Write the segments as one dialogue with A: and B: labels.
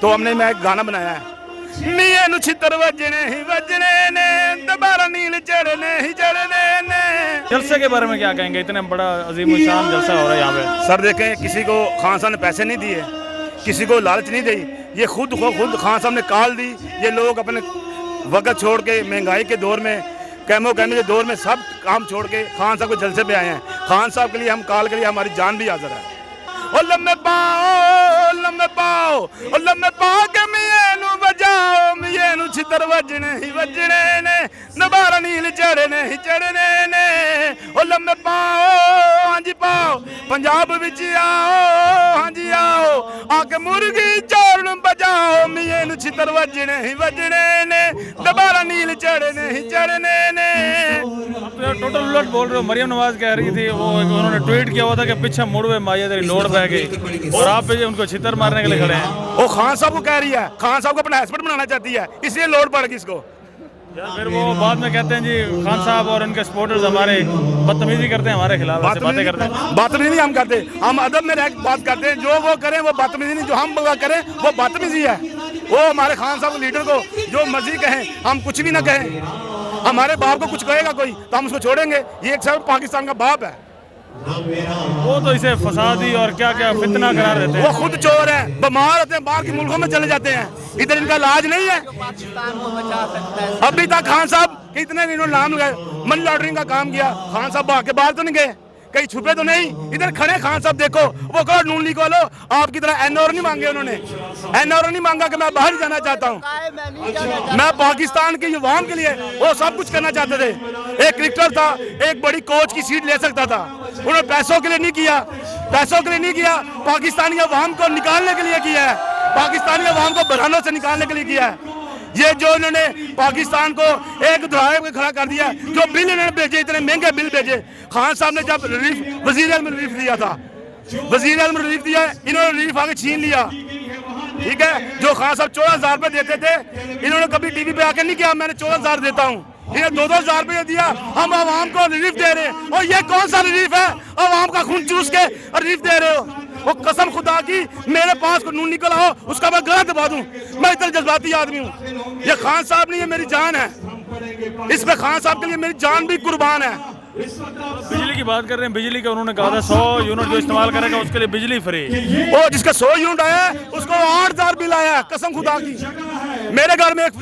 A: تو हमने मैं एक गाना बनाया है, मियां नू छितर वजने ही वजने ने, दोबारा नील चढ़ने ही चढ़ने ने।
B: जलसे के बारे में क्या कहेंगे? इतने बड़ा अजीम शान जलसा हो रहा है यहाँ पे।
A: सर देखें, किसी को खान साहब ने पैसे नहीं दिए, किसी को लालच नहीं दी, ये खुद खान साहब ने कॉल दी। ये लोग अपने वक्त छोड़ के, महंगाई के दौर में, कैमो के दौर में सब काम छोड़ के खान साहब को जलसे पे आए हैं। खान साहब के लिए हम कॉल के लिए हमारी जान भी हाजिर है। ओ लम्बे पाओ ओ लम्बे पाओ के मियां नू बजाओ, मियां नू छितर वजने ही वजने ने, दोबारा नील चढ़ने ही चढ़ने ने। ओ लम्बे पाओ, हाँ जी पाओ, पंजाब विच आओ, हाँ जी आओ, आके मुर्गी चोर बजाओ, मियां नू छितर वजने ही वजने ने, दोबारा नील चढ़ने ही चढ़ने ने।
B: टोटल उलट बोल रहे हो। मरियम नवाज कह रही थी, वो उन्होंने ट्वीट किया हुआ था कि पीछे मुड़ वे माया तेरी लोड बह गई, और आप उनको छितर मारने के लिए खड़े हैं।
A: वो खान साहब को कह रही है, खान साहब को अपना हस्बैंड बनाना चाहती है, इसलिए लोड पड़ गई इसको।
B: फिर वो बाद में कहते हैं जी खान साहब और उनके सपोर्टर्स हमारे बदतमीजी करते हैं, हमारे खिलाफ ऐसे बातें करते हैं।
A: बदतमीजी नहीं हम करते, हम अदब में रह बात करते हैं। जो वो करें वो बदतमीजी नहीं, जो हम करें वो बदतमीजी है। वो हमारे खान साहब लीडर को जो मर्जी कहें, हम कुछ भी ना कहें। हमारे बाप को कुछ कहेगा कोई तो हम उसको छोड़ेंगे। ये एक सब पाकिस्तान का बाप है।
B: वो तो इसे फसादी और क्या क्या फितना करार देते हैं।
A: वो खुद चोर है, बीमार होते हैं, बाहर के मुल्कों में चले जाते हैं, इधर इनका इलाज नहीं है। अभी तक खान साहब कितने इन्होंने नाम लगाए, मनी लॉन्ड्रिंग का काम किया। खान साहब भाग के बाहर तो नहीं गए, कहीं छुपे तो नहीं, इधर खड़े खान साहब। देखो वो कहो नून लीग वालों, आपकी तरह एनओआर नहीं मांगे उन्होंने, एनओआर नहीं मांगा कि मैं बाहर जाना चाहता हूँ। मैं पाकिस्तान के युवाओं के लिए वो सब कुछ करना चाहते थे। एक क्रिकेटर था, एक बड़ी कोच की सीट ले सकता था, उन्होंने पैसों के लिए नहीं किया, पैसों के लिए नहीं किया, पाकिस्तानी अवाम को निकालने के लिए किया है, पाकिस्तानी अवाम को बरहानों से निकालने के लिए किया है। ये जो इन्होंने पाकिस्तान को एक दुराए पे खड़ा कर दिया, जो बिल इन्होंने भेजे, इतने महंगे बिल भेजे। खान साहब ने जब रिलीफ वजीर आज़म रिलीफ दिया था, वजीर आज़म रिलीफ दिया, इन्होंने रिलीफ आगे छीन लिया। ठीक है, जो खान साहब 14,000 रुपये देते थे, इन्होंने कभी टीवी पे आके नहीं किया मैंने 14,000 देता हूँ। इन्हें 2,000 रुपये दिया, हम आवाम को रिलीफ दे रहे हैं। और ये कौन सा रिलीफ है? आवाम का खून चूस के रिलीफ दे रहे हो। वो कसम खुदा की, मेरे पास को नून निकल आओ, उसका मैं गला दबा दूं। मैं इतना जज्बाती आदमी हूँ। ये खान साहब नहीं, ये मेरी जान है। इसमें खान साहब के लिए मेरी जान भी कुर्बान है।
B: बिजली की बात कर रहे हैं, बिजली का उन्होंने कहा था 100 यूनिट जो इस्तेमाल करेगा उसके लिए बिजली फ्री।
A: वो जिसका 100 यूनिट आया है उसको 8,000 बिल आया है, कसम खुदा की। मेरे घर में एक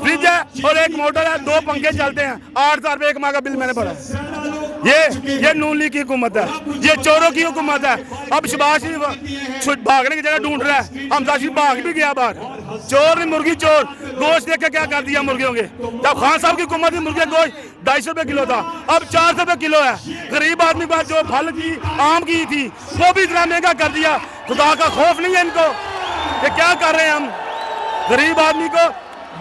A: फ्रिज है और एक मोटर है, 2 पंखे चलते हैं, 8,000 रुपये एक माह का बिल मैंने भरा। ये नून लीग की हुकूमत है, ये चोरों की हुकूमत है। अब शहबाज शरीफ भागने की जगह ढूंढ रहा है, हमजा शरीफ भाग भी गया बाहर। चोर नहीं मुर्गी चोर, गोश्त देख के क्या कर दिया मुर्गियों के। जब खान साहब की हुकूमत थी मुर्गी गोश्त 250 रुपये किलो था, अब 400 रुपये किलो है। गरीब आदमी का जो फल की आम की थी वो भी इतना महंगा कर दिया। खुदा का खौफ नहीं है इनको, ये क्या कर रहे हैं हम? गरीब आदमी को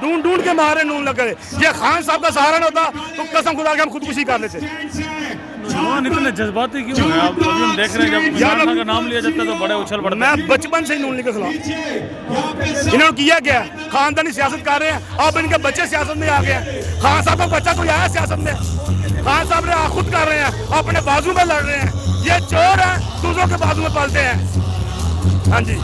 A: ढूंढ ढूंढ के मारे नून लगे। ये खान साहब का सहारा न होता तो कसम खुदा के हम खुदकुशी कर लेते।
B: इतने जज्बाती क्यों हैं आप? अभी हम देख रहे हैं जब इमरान खान का नाम लिया जाता है तो बड़े उछल पड़ते हैं।
A: मैं बचपन से ही नून लीग के खिलाफ। इन्होंने किया क्या? खानदानी सियासत कर रहे हैं, अब इनके बच्चे सियासत में आ गए हैं। खान साहब का बच्चा कोई आया सियासत में? खान साहब ने खुद कर रहे हैं, अपने बाजू में लड़ रहे हैं। ये चोर हैं, दूसरों के बाजू में पलते हैं। हाँ जी।